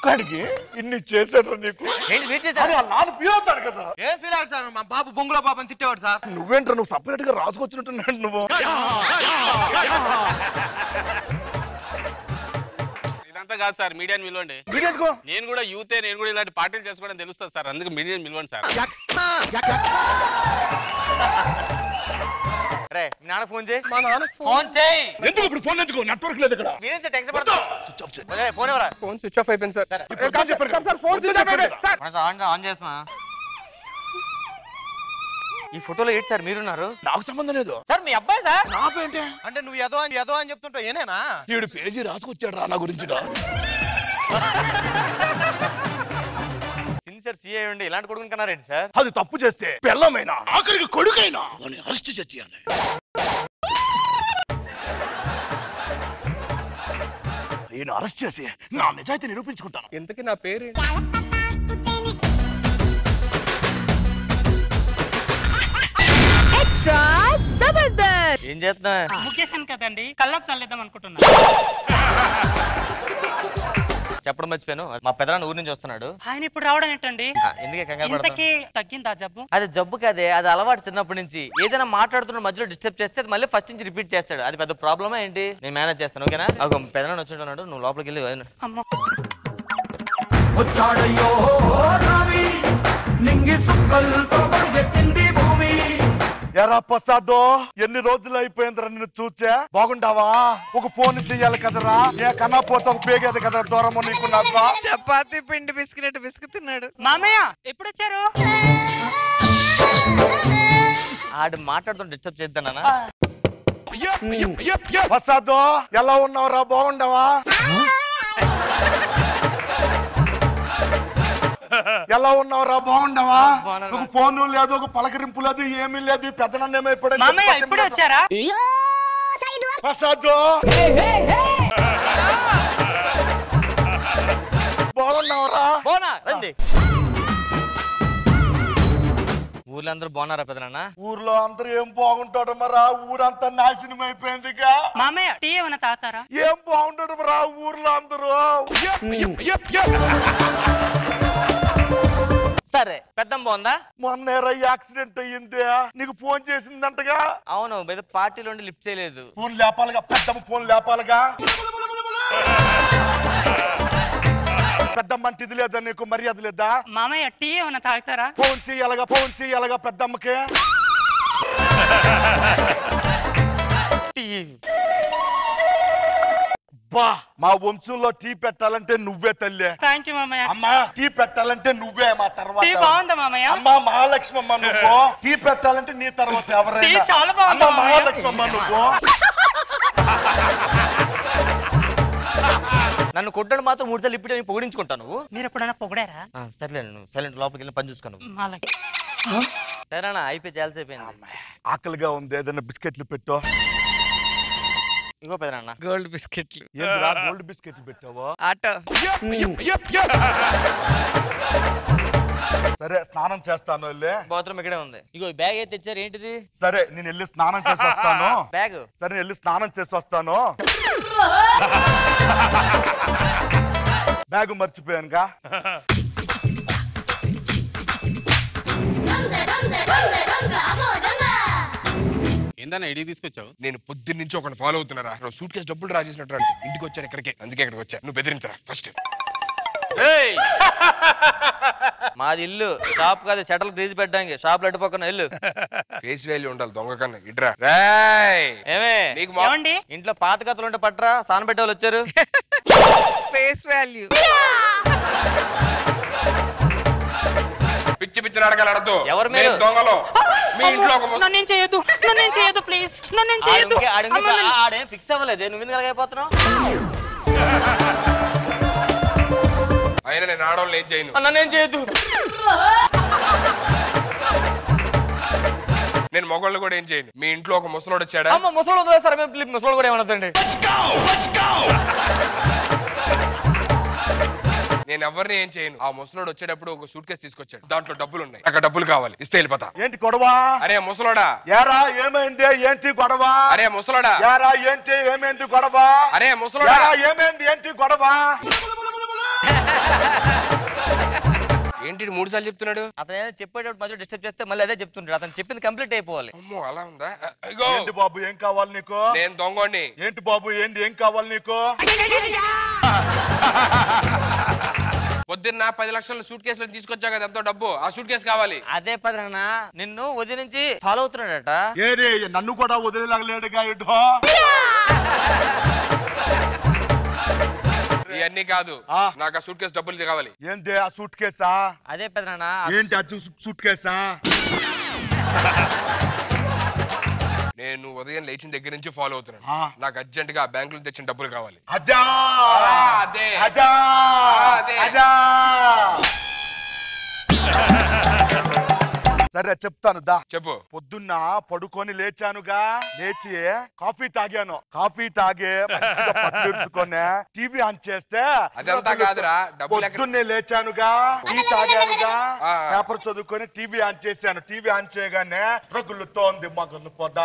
కడిగి ఇన్ని చేశాడు నీకు. నాన్న ఫీల్ అవుతాడు కదా. ఏం ఫీల్ అవుతాడు సార్? మా బాబు బొంగులో బాబు అని తిట్టేవాడు సార్. నువ్వేంట్రా, నువ్వు సపరేట్ గా రాసుకొచ్చినట్టున్నాడు నువ్వు. ఇదంతా కాదు సార్, మీడియాని పిలవండి. నేను కూడా యూతే, నేను కూడా ఇలాంటి పార్టీలు చేసుకోవడం తెలుస్తుంది సార్, అందుకు మీడియాని పిలవండి సార్. రే మీ నాన్న ఫోన్ చేయి. మా నాన్నకు ఫోన్ చేయి. ఎందుకు ఇప్పుడు ఫోన్ ఎందుకు నెట్వర్క్ లేదు ఇక్కడ మీరేం సార్ టెన్షన్ పడతారు? ఫోన్ ఎవరా? ఫోన్ స్విచ్ ఆఫ్ అయిపోయింది సార్. సరే. సార్ ఫోన్ స్విచ్ ఆఫ్ అయిపోయింది సార్. ఆన్ చేస్తున్నా. ఈ ఫోటోలో ఏంటి సార్ మీరున్నారు? నాకు సంబంధం లేదు సార్ మీ అబ్బాయి సార్. నాపేంటే అంటే నువ్వు ఏదో అని చెప్తుంటావు ఏనేనా? ఈడు పేజీ రాసుకొచ్చాడు రా నా గురించి సిన్సియర్ సిఐ ఉండి ఇలాంటి కొడుకుని కన్నారేంటి సార్? అది తప్పు చేస్తే పిల్లమైనా ఆఖరికి కొడుకైనా అరెస్ట్ చేయాలి. ఈయన అరెస్ట్ చేసి నా నిజాయితీ నిరూపించుకుంటాను. ఇంతకీ నా పేరు ఎక్స్ట్రా జబర్దస్త్. ఏం చేస్తున్నా? ముగ్గేసాను కదండి, కల్లాపు చల్లేద్దాం అనుకుంటున్నా. చెప్పడం మర్చిపోయాను, మా పెదనాన్న ఊరి నుంచి వస్తున్నాడు. ఆయన ఇప్పుడు రావడం ఏంటండి? ఎందుకే కంగారు ఇంతకీ పడతావు? తగ్గిందా జబ్బు? అది జబ్బు కాదే, అది అలవాటు చిన్నప్పటి నుంచి. ఏదైనా మాట్లాడుతున్న మధ్యలో డిస్టర్బ్ చేస్తే అది మళ్ళీ ఫస్ట్ నుంచి రిపీట్ చేస్తాడు. అది పెద్ద ప్రాబ్లమా ఏంటి? నేను మేనేజ్ చేస్తాను, ఓకేనా? పెదనాన్న వచ్చింటున్నాడు, నువ్వు లోపలికి వెళ్ళి. అమ్మో ఎరా ప్రసాదో, ఎన్ని రోజులు అయిపోయిందిరా నిన్ను చూచా? బాగుండావా? ఒక ఫోన్ చెయ్యాలి కదరా. ఏ కన్నా పోతే ఒక పేగేది కదా దూరం నీకు నాకు. చపాతీ పిండి బిస్కెట్ బిస్కుతున్నాడు. మామయ్య ఎప్పుడు వచ్చారు? ఆడు మాట్లాడుతుంటే డిస్టర్బ్ చేద్దానా? ప్రసాదో ఎలా ఉన్నావురా? బాగుండావా? ఎలా ఉన్నావురా? బాగుండవా? ఒక ఫోన్ లేదు, ఒక పలకరింపు లేదు, ఏమీ లేదు. పెద్దనన్న ఏమైపోయాడు? మామయ్య ఎప్పుడు వచ్చారా? ప్రసాద్ బాగున్నావురా? బాగున్నా రండి. ఊర్లో అందరూ బాగున్నారా పెదనాన్న? ఊర్లో అందరూ ఏం బాగుంటాడు మరా? ఊరంతా నాశనం అయిపోయిందిగా. మామయ్య టీ ఏమైనా తాగుతారా? ఏం బాగుంటాడు మరా ఊర్లో అందరూ? సరే పెద్దమ్మ బాగుందా? మొన్న యాక్సిడెంట్ అయ్యింది, నీకు ఫోన్ చేసిందంటగా. అవును, మీద పార్టీలో లిఫ్ట్ చేయలేదు. ఫోన్ లేపాలిగా, పెద్దమ్మ ఫోన్ లేపాలిగా. పెద్దమ్మ అంటే ఇది లేదా నీకు? మర్యాద లేదా? మామయ్య టీ ఏమైనా తాగుతారా? ఫోన్ చెయ్యాలగా పెద్దమ్మకి. బా, మా వంశంలో టీ పెట్టాలంటే నువ్వే తల్లి. థ్యాంక్ యూ మామయ్య. అమ్మా టీ పెట్టాలంటే నువ్వే మా తర్వాత. టీ బాగుందా మామయ్య? అమ్మా మహాలక్ష్మి అమ్మ నువ్వు. టీ పెట్టాలంటే నీ తర్వాత ఎవరైనా. చాలా బాగుంది మహాలక్ష్మి అమ్మ నువ్వు. నన్ను కొట్టడం మాత్రం 3 సార్లు ఇప్పుడు పొగిడించుకుంటాను. మీరు ఎప్పుడైనా పొగిడారా? సర్లే, నువ్వు సైలెంట్ లోపలికి వెళ్ళి పని చూసుకోను. సరేనా? అయిపోయి చాలాసేపోయింది. ఆకలిగా ఉంది, ఏదైనా బిస్కెట్లు పెట్టు. ఇగో పెదనాన్న గోల్డ్ బిస్కెట్లు. గోల్డ్ బిస్కెట్లు పెట్టావా? ఆటో. సరే స్నానం చేస్తాను. బాత్రూమ్ ఇక్కడే ఉంది. ఇగో బ్యాగ్ అయితే తెచ్చారు, ఏంటిది? సరే నేను వెళ్ళి స్నానం చేసి వస్తాను. బ్యాగ్? సరే వెళ్ళి స్నానం చేసి వస్తాను. బ్యాగ్ మర్చిపోయానుగా. ఏందన్నా ఇడికి తీసుకొచ్చావు? నేను పొద్దున్న నుంచి ఒకటి ఫాలో అవుతున్నారా. సూట్ కేసు డబ్బులు డ్రా చేసినట్టు ఇంటికి వచ్చాను ఇక్కడికి, అందుకే ఇక్కడికి వచ్చా. నువ్వు బెదిరించరా ఫస్ట్. మాది ఇల్లు, షాప్ కాదు. షటల్ గ్రీజ్ పెట్టడానికి షాప్ లెట్ పక్కన ఇల్లు. ఫేస్ వాల్యూ ఉండాలి దొంగ కన్నా. ఇట్రా. ఏమే ఏమండి? ఇంట్లో పాత కథలు ఉంటే పట్రా, సాన పెట్టే వాళ్ళు వచ్చారు. Face value. పిచ్చి పిచ్చి నాటకాలు ఆడద్దు. ఎవరు మీరు? దొంగలో మీ ఇంట్లో నన్నేం చేయొద్దు, నన్నేం చేయొద్దు ప్లీజ్, నన్నేం చేయొద్దు. ఆడేం ఫిక్స్ అవ్వలేదే, నువ్వు ఎందుకు అలాగైపోతున్నావు? అయినా నేను ఆడవాళ్ళు ఏం చేయను. నన్నేం చేయొద్దు. నేను మొగళ్ళు కూడా ఏం చేయను. మీ ఇంట్లో ఒక ముసలోడు వచ్చాడా? అమ్మ ముసలోడు సరే, ముసలోడు కూడా ఏమన్నదండి. నేను ఎవరిని ఏం చేయను. ఆ ముసలోడు వచ్చేటప్పుడు ఒక సూట్ కేసు తీసుకొచ్చాడు, దాంట్లో డబ్బులు ఉన్నాయి. అక్కడ డబ్బులు కావాలి, ఇస్తే వెళ్ళిపోతా. ఏంటి గొడవ? అరే ముసలోడా. యారా ఏమైంది? ఏంటి గొడవ? అరే ముసలోడా. యారా ఏంటి ఏమైంది గొడవ? అరే ముసలోడా. ఏమైంది? ఏంటి గొడవ? ఏంటి 3 సార్లు చెప్తున్నాడు? అతను ఏదో చెప్పేటప్పుడు మధ్య డిస్టర్బ్ చేస్తే మళ్ళీ అదే చెప్తుంటాడు. అతను చెప్పింది కంప్లీట్ అయిపోవాలి. అమ్మో అలా ఉందా? ఏంటి బాబు ఏం కావాలి నీకు? నేను దొంగోడిని. ఏంటి బాబు ఏంది ఏం కావాలి నీకు? పొద్దున్న 10 లక్షల సూట్ కేసులు తీసుకొచ్చా కదా ఎంతో డబ్బు, ఆ సూట్ కేసు కావాలి. అదే పెదనాన్న నిన్ను వదిలి నుంచి ఫాలో అవుతున్నాడట. ఏరే నన్ను కూడా వదిలేలాగలేడుగా ఇటో. ఇవన్నీ కాదు, నాకు ఆ సూట్ కేసు డబ్బులు కావాలి. ఏంటి ఆ సూట్ కేసా? అదే పెదనాన్న. ఏంటి ఆ సూట్ కేసా? నేను ఉదయం లేచిన దగ్గర నుంచి ఫాలో అవుతున్నాను. నాకు అర్జెంట్ గా బ్యాంకులో తెచ్చిన డబ్బులు కావాలి. సరే చెప్తాను దా. చెప్పు. పొద్దున్న పడుకొని లేచానుగా, లేచి కాఫీ తాగాను. కాఫీ తాగి పట్టుకొని టీవీ ఆన్ చేస్తే అదంతా కాదురా, పొద్దున్నే లేచానుగా, టీ తాగానుగా, పేపర్ చదువుకొని టీవీ ఆన్ చేశాను. టీవీ ఆన్ చేయగానే రగులుతోంది మగలు పొద.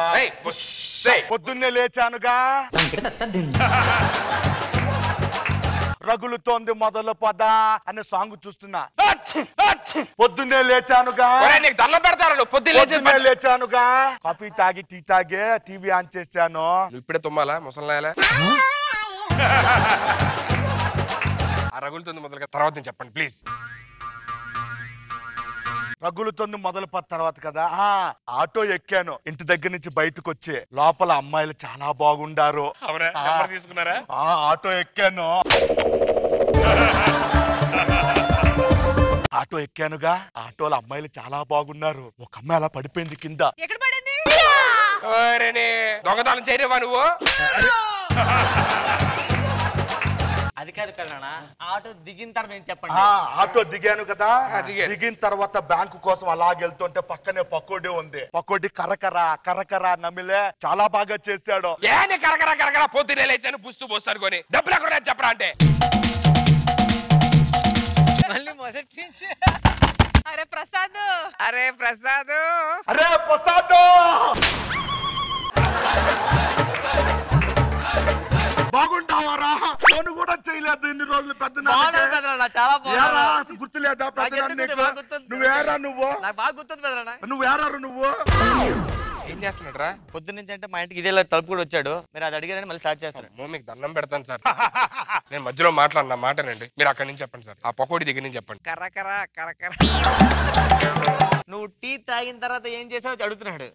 పొద్దున్నే లేచానుగా, రగులుతోంది మొదలు పద అనే సాంగ్ చూస్తున్నా. పొద్దున్నే లేచానుగా, పొద్దున్నే లేచానుగా, కాఫీ తాగి టీ తాగి టీవీ ఆన్ చేశాను. ఇప్పుడే తుమ్మాలా ముసలాయలా? ఆ రగులుతుంది మొదలుగా తర్వాత చెప్పండి ప్లీజ్. రగులుతోంది మొదలు పద తర్వాత కదా, ఆటో ఎక్కాను. ఇంటి దగ్గర నుంచి బయటకు వచ్చి లోపల అమ్మాయిలు చాలా బాగుండారు. తీసుకున్నారా? ఆటో ఎక్కాను. ఆటో ఎక్కానుగా, ఆటోలో అమ్మాయిలు చాలా బాగున్నారు. ఒక అమ్మాయి అలా పడిపోయింది కింద. ఎక్కడ పడింది? దొంగతనం చేయలేవా నువ్వు? అది కాదు పెదనాన్న, ఆటో దిగిన తర్వాత నేను చెప్పండి. ఆటో దిగాను కదా, దిగిన తర్వాత బ్యాంకు కోసం అలాగెళ్తుంటే పక్కనే పకోడీ ఉంది. పకోడీ కరకర నమిలే చాలా బాగా చేశాడు. కరకర పొద్దునే లేచాను పుస్తు పోస్తాను కొని డబ్బులు ఎక్కడ చెప్పరా అంటే మళ్ళీ మొదటి నుంచి అరే ప్రసాద్, అరే ప్రసాద్, అరే ప్రసాద్ బాగుంటావారా? ఫోన్ కూడా చేయలేదు ఇన్ని రోజులు. పెద్ద గుర్తులేదా? నువ్వేరా నువ్వు? నువ్వేరా నువ్వు? ఏం చేస్తున్నాడు? పొద్దున్న నుంచి అంటే మా ఇంటికి ఇదే తలుపు కూడా వచ్చాడు. మీరు అది అడిగారని మళ్ళీ స్టార్ట్ చేస్తారు. మీకు దండం పెడతాను సార్. నేను మధ్యలో మాట్లాడిన మాటనండి, మీరు అక్కడి నుంచి చెప్పండి సార్. ఆ పకోడీ దగ్గర నుంచి చెప్పండి. కరకర నువ్వు టీ తాగిన తర్వాత ఏం చేసావు అడుగుతున్నాడు.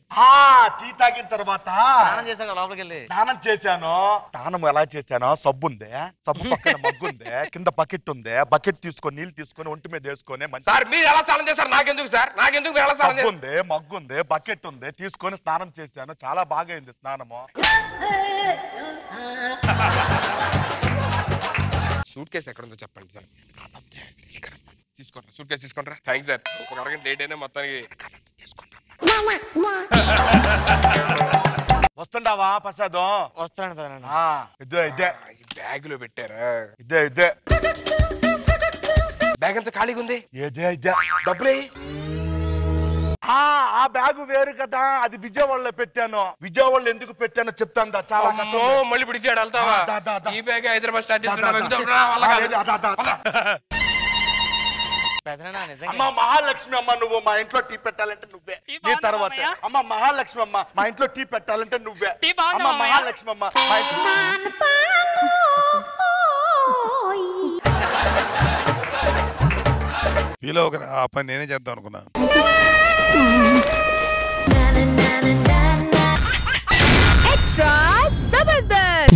టీ తాగిన తర్వాత స్నానం చేశాను, లోపలికి వెళ్ళి స్నానం చేశాను. స్నానం ఎలా చేశాను? సబ్బు ఉంది, సబ్బు పక్కన మగ్గు ఉంది, కింద బకెట్ ఉంది. బకెట్ తీసుకొని నీళ్ళు తీసుకొని ఒంటి మీద వేసుకొని సార్ మీరు ఎలా స్నానం చేశారు? నాకెందుకు సార్? నాకెందుకు? సబ్బు ఉంది, మగ్గు ఉంది, బకెట్ ఉంది, తీసుకొని స్నానం చేశాను. చాలా బాగా అయింది స్నానము. సూట్ కేసు ఎక్కడ ఉందో చెప్పండి సార్. తీసుకోండి, సూట్ కేసు తీసుకుంటారా? Thanks sir. ఒక అరగంట లేట్ అయినా మొత్తానికి వస్తుండావా ప్రసాదం? వస్తాను. ఇదే బ్యాగ్ లో పెట్టారా? ఇదే బ్యాగ్ అంతా ఖాళీగా ఉంది. ఇదే డబ్బులే. ఆ బ్యాగ్ వేరు కదా, అది విజయవాడలో పెట్టాను. విజయవాడలో ఎందుకు పెట్టానో చెప్తాను. చాలా మళ్ళీ పిడిచాడు. వెళ్తావా? ఈ బ్యాగ్ హైదరాబాద్ స్టార్ట్ అమ్మ మహాలక్ష్మి అమ్మ, నువ్వు మా ఇంట్లో టీ పెట్టాలంటే నువ్వే. నీ తర్వాత అమ్మ మహాలక్ష్మి అమ్మ, మా ఇంట్లో టీ పెట్టాలంటే నువ్వే. అమ్మ మహాలక్ష్మి అమ్మ, మా ఇంట్లో వీలో ఒక ఆ పని నేనే చేద్దాం అనుకున్నా.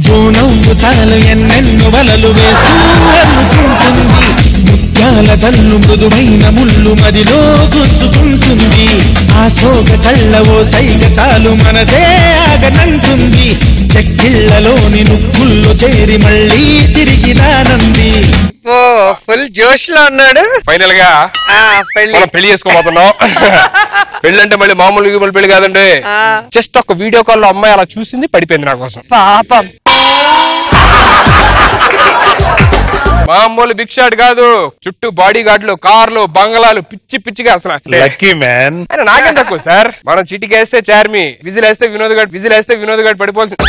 జోనవ్వు చాలు ఎన్నెన్ను వలలు వేస్తూ అల్లుకుంటుంది. ముత్యాల తల్లు మృదువైన ముళ్ళు మదిలో గుచ్చుకుంటుంది. ఆ శోక కళ్ళ ఓ సైగ చాలు మనసే ఆగనంటుంది. చెక్కిళ్లలోని నుక్కుల్లో చేరి మళ్ళీ తిరిగి రానంది. ఓ ఫుల్ జోష్ లో ఉన్నాడు. ఫైనల్ గా పెళ్లి చేసుకోబోతున్నాం. పెళ్లి అంటే మళ్ళీ మామూలు పెళ్లి కాదండి. జస్ట్ ఒక వీడియో కాల్ లో అమ్మాయి అలా చూసింది, పడిపోయింది నా కోసం. పాపం. మామూలు బిగ్ షాట్ కాదు. చుట్టూ బాడీ గార్డులు, కార్లు, బంగ్లాలు, పిచ్చి పిచ్చిగా అసలు. Lucky man. నాకేం తక్కువ సార్. మనం చిటికి వేస్తే చార్మి, విజిల్ వేస్తే వినోద్ గారు పడిపోవాల్సింది.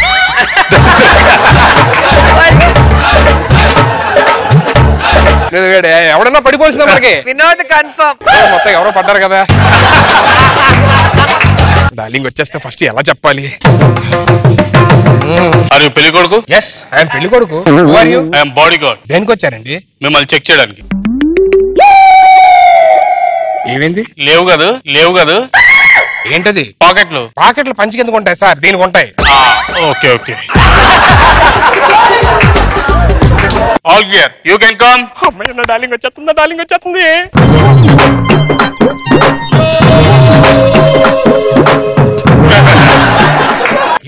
ఎవడన్నా పడిపోవాల్సిందా మనకి? వినోద్ కన్ఫర్మ్. మొత్తం ఎవరో పడ్డారు కదా. డార్లింగ్ వచ్చేస్తే ఫస్ట్ ఎలా చెప్పాలి? పెళ్లి కొడుకు? ఎస్ ఐఎమ్ పెళ్లి కొడుకు. Body guard. దేనికి వచ్చారండి? మిమ్మల్ని చెక్ చేయడానికి. ఏమైంది? లేవు కదా ఏంటది? పాకెట్లు పంచికి ఎందుకు ఉంటాయి సార్? దీనికి ఉంటాయి. Okay all clear, you can come. అమ్మాయి నా డార్లింగ్ వచ్చేస్తుంది.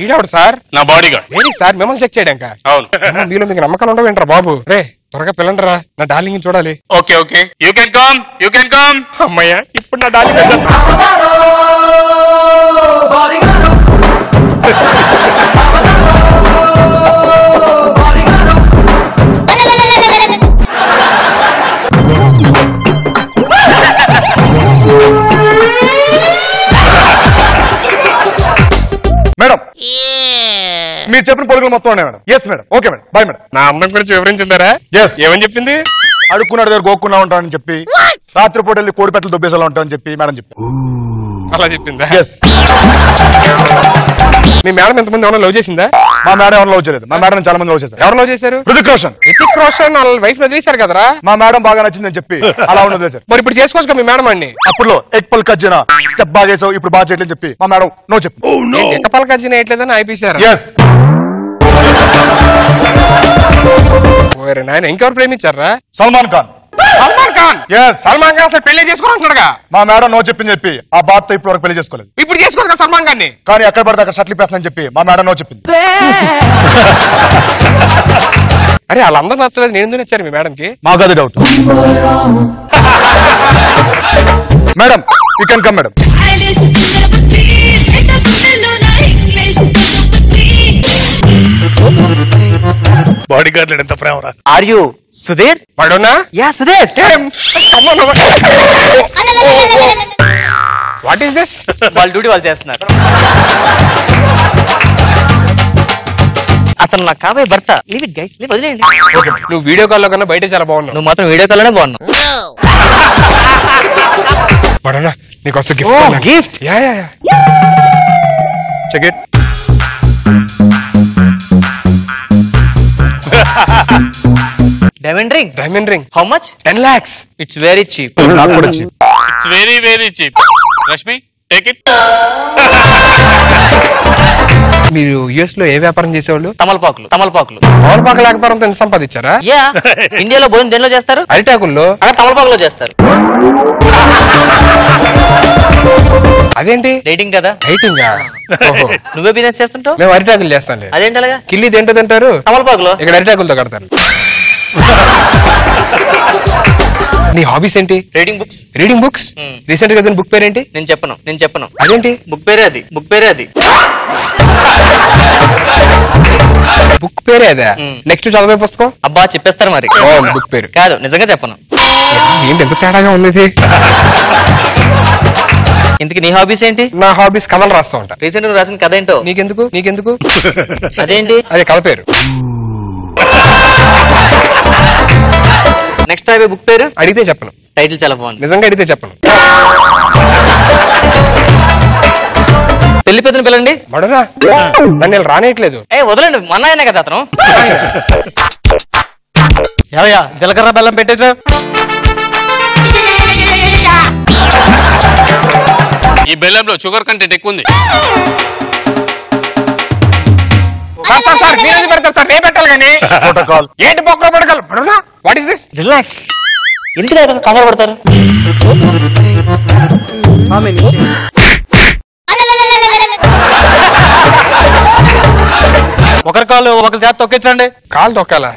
ఈడవడు సార్? నా బాడీ గార్డ్. ఏంటి సార్ మిమ్మల్ని చెక్ చేయడాక? అవును. మీలో మీకు నమ్మకాలు ఉండవేంట్రా బాబు? రే త్వరగా పిల్లండ్రా, నా డార్లింగ్ చూడాలి. Okay you can come. అమ్మయ్యా ఇప్పుడు నా డార్లింగ్ మేడం మీరు చెప్పిన పొడుగులు మొత్తం ఉన్నాయి madam. Yes madam. Okay madam. Bye madam. నా అందం గురించి వివరించిందారా? ఎస్. ఏమని చెప్పింది? అడుక్కున్నాడు దగ్గర గోక్కున్నా ఉంటానని చెప్పి, రాత్రిపూట వెళ్ళి కోడిపెట్టలు దుబ్బేసేలా ఉంటామని చెప్పి మేడం చెప్పి. అలా చెప్పిందా? ఎస్. మీ మేడం ఎంతమంది ఎవరైనా లవ్ చేసిందా? మా మేడం ఎవరు లవ్ చేయలేదు. మా మేడం చాలా మంది లవ్ చేశారు. ఎవరు లవ్ చేశారు? హృతిక్ రోషన్ వాళ్ళ వైఫ్ వదిలేశారు కదరా? మా మేడం బాగా నచ్చిందని చెప్పి అలా వదిలేశారు. మరి ఇప్పుడు చేసుకోవచ్చు మీ మేడం అండి. అప్పుడు ఎగ్ పల్ కజ్జన స్టెప్ బాగా చేసావు, ఇప్పుడు బాగా చేయట్లేదు చెప్పి మా మేడం నో చెప్పి ఎక్క పలకజ్జన వేయట్లేదని అయిపోయారు. ఎస్. నాయన ఇంకెవరు ప్రేమించారా? సల్మాన్ ఖాన్. సల్మాన్ ఖాన్ అసలు పెళ్లి చేసుకోవాలంటున్నాడుగా. మా మేడం నో చెప్పింది చెప్పి ఆ బాధతో ఇప్పుడు వరకు పెళ్లి చేసుకోలేదు. ఇప్పుడు చేసుకోవచ్చు కదా సల్మాన్ ఖాన్ ని. కానీ ఎక్కడ పడితే అక్కడ షర్ట్లు పేస్తానని చెప్పి మా మేడం నో చెప్పింది. అరే వాళ్ళందరూ నచ్చలేదు, నేను ఎందుకు నచ్చారు మీ మేడం కి? మాకు అది doubt. Madam you can come madam. Body guard ఎంత ప్రేమరా. Are you Sudheer? పడునా? Yeah Sudheer. What is this? వాళ్ళ డ్యూటీ వాళ్ళు చేస్తున్నారు. అతను నాకు కాబోయే భర్త. లీవ్ ఇట్ గైస్, వదిలేయండి. నువ్వు వీడియో కాల్ లో కన్నా బయట చాలా బాగున్నావు. నువ్వు మాత్రం వీడియో కాల్ లోనే బాగున్నావు. పడునా నీకు వస్తే gift. Gift? Yeah check it. Diamond ring. How much? 10 lakhs. It's very cheap. నాకు కూడా cheap. It's very cheap. Rashmi take it. మీరు యుఎస్ లో ఏ వ్యాపారం చేసేవాళ్ళు? తమలపాకులు వ్యాపారంతో ఎంత సంపాదించారా? యా. ఇండియాలో భోజనం దేనిలో చేస్తారు? అరిటాకుల్లో. అక్కడ తమలపాకులో చేస్తారు. అదేంటి? డైటింగ్ కదా. డైటింగ్? నువ్వే బిజినెస్ చేస్తుంటావు. మేము అరిటాకులు చేస్తాం. అదేంటి అలాగా? కిల్లి దేంటో తింటారు? తమలపాకులో. ఇక్కడ అరిటాకులతో కడతారు. నీ హాబీస్ ఏంటి? Reading books. రీసెంట్ గా బుక్ పేరేంటి? నేను చెప్పను. అదేంటి? బుక్ పేరే అది. బుక్ పేరే అదా? నెక్స్ట్ చదివే పుస్తకం? అబ్బా చెప్పేస్తారు మరి. బుక్ పేరు కాదు, నిజంగా చెప్పను. ఏంటి ఎంత తేడాగా ఉంది? ఇంతకీ నీ హాబీస్ ఏంటి? నా హాబీస్ కథలు రాస్తా ఉంటా. రీసెంట్ గా రాసిన కథ ఏంటో? నీకెందుకు? అదేంటి? అదే కథ పేరు. నెక్స్ట్ అయిపోయి బుక్ పేరు అడిగితే చెప్పను. టైటిల్ చాలా బాగుంది. నిజంగా అడిగితే చెప్పను. పెళ్లి పెద్దను పిల్లండి. మడనా నన్ను రానేయట్లేదు. వదలండి, మన్నాయనే కదా అతను. ఏవయ్యా జీలకర్ర బెల్లం పెట్టేదా? ఈ బెల్లంలో షుగర్ కంటెంట్ ఎక్కువ ఉంది. పెడతారు సార్, నేను పెట్టాలి కానీ. ఏంటి ప్రోటోకాల్? మడనా వాట్ ఇస్ దిస్? రిలాక్స్. ఎందుకు కంగారు పడతారు? ఒకరి కాళ్ళు ఒకరి చేత తొక్కించండి. కాలు తొక్కాలా?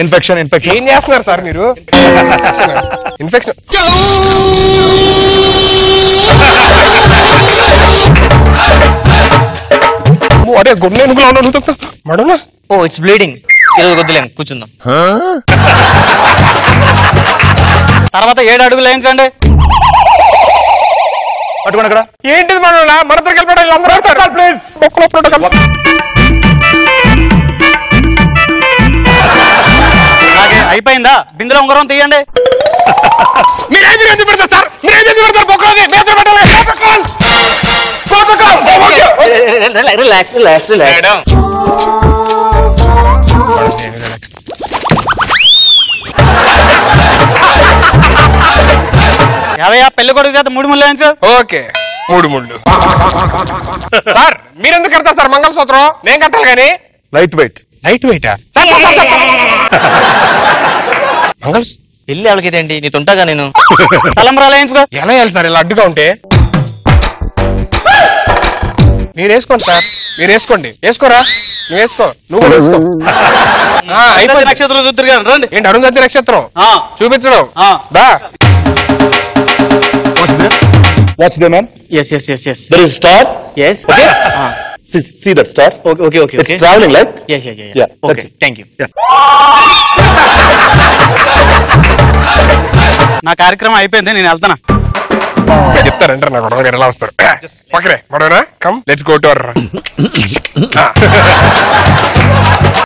ఇన్ఫెక్షన్ ఏం చేస్తున్నారు సార్ మీరు? ఇన్ఫెక్షన్ అదే గుడ్డ ఎనుగులో మడనా. Oh it's bleeding. ఈరోజు వద్దులేండి, కూర్చుందాం. తర్వాత 7 అడుగులు వేయించండి. పట్టుకోండి అక్కడ. ఏంటిది మనోడా? మనతో కలిపి ప్లీజ్. అయిపోయిందా? బిందులో ఉంగరం తీయండి. మీరేం పెడతారు సార్? రిలాక్స్. పెళ్లి కొడుకు చేత 3 ముళ్ళు వేయించు. ఓకే 3 ముళ్ళు. సార్ మీరెందుకు కడతారు సార్ మంగళసూత్రం? నేను కట్టాలి కానీ. Light weight. లైట్ వెయిటా? మంగళ పెళ్లి ఎవరికైతేంటి నీ తుంటగా నేను తలంబరాలు వేయించుకో. ఎలా వేయాలి సార్ ఇలా అడ్డుగా ఉంటే? మీరు వేసుకోండి సార్, మీరు వేసుకోండి. వేసుకోరా, నువ్వు వేసుకో, నువ్వు కూడా వేసుకో. అయిపోయింది. నక్షత్రం చూద్దరు కదా, రండి. ఏంటి అరుంధతి నక్షత్రం చూపించడం? దా. Watch there, man. Yes. There is a star. Yes. Okay. See that star? Okay. It's traveling like. Yeah. Okay. Thank you. నా కార్యక్రమం అయిపోయింది, నేను వెళ్తానా. చెప్తారంటారు నాకు గొడవ ఎలా వస్తారు. పక్కనే గొడవనా? Come let's go to our.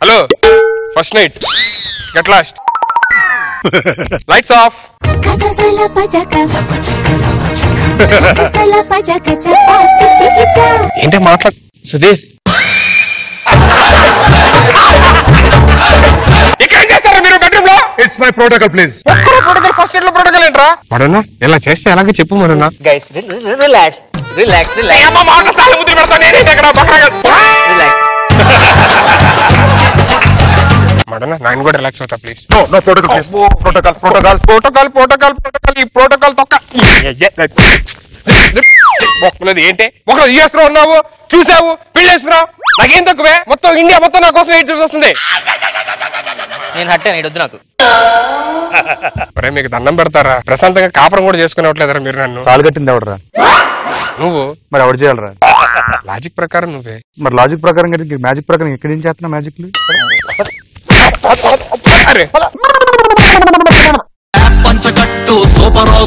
Hello, first night get lost. Lights off. ఏంటి మాట్లాడు సుధీర్? ఇక్కడ ఏం చేస్తారా మీరు బెడ్రూమ్ లో? It's my protocol, please. Protocol first aid లో ప్రోటోకాల్ ఏంట్రా? మరన్నా ఇలా చేస్తే ఎలాగే చెప్పు మరన్నా. Guys relax. ముద్ర పెడతా నేనే ఇక్కడ మడనా నాయన కూడా రిలాక్స్ అవుతా please. No protocol, please. Protocol. ఈ ప్రోటోకాల్ తొక్క ఏంటి ఒకరోజు యూఎస్ లో ఉన్నావు, చూసావు, పెళ్ళేసుకున్నావు. నాకేం తక్కువే? మొత్తం ఇండియా మొత్తం నా కోసం ఎయిట్ చూసి వస్తుంది. నేను హట్టాను, ఇటు వద్దు నాకు. అరే మీకు దండం పెడతారా? ప్రశాంతంగా కాపురం కూడా చేసుకునేవట్లేదరా మీరు నన్ను. తాళి కట్టింది ఎవడరా? నువ్వు. మరి ఎవరు చేయాలరా? లాజిక్ ప్రకారం నువ్వే. మరి లాజిక్ ప్రకారం మ్యాజిక్ ప్రకారం ఎక్కడి నుంచి చేస్తున్నా మ్యాజిక్? అరే పంచకట్టు సూపరో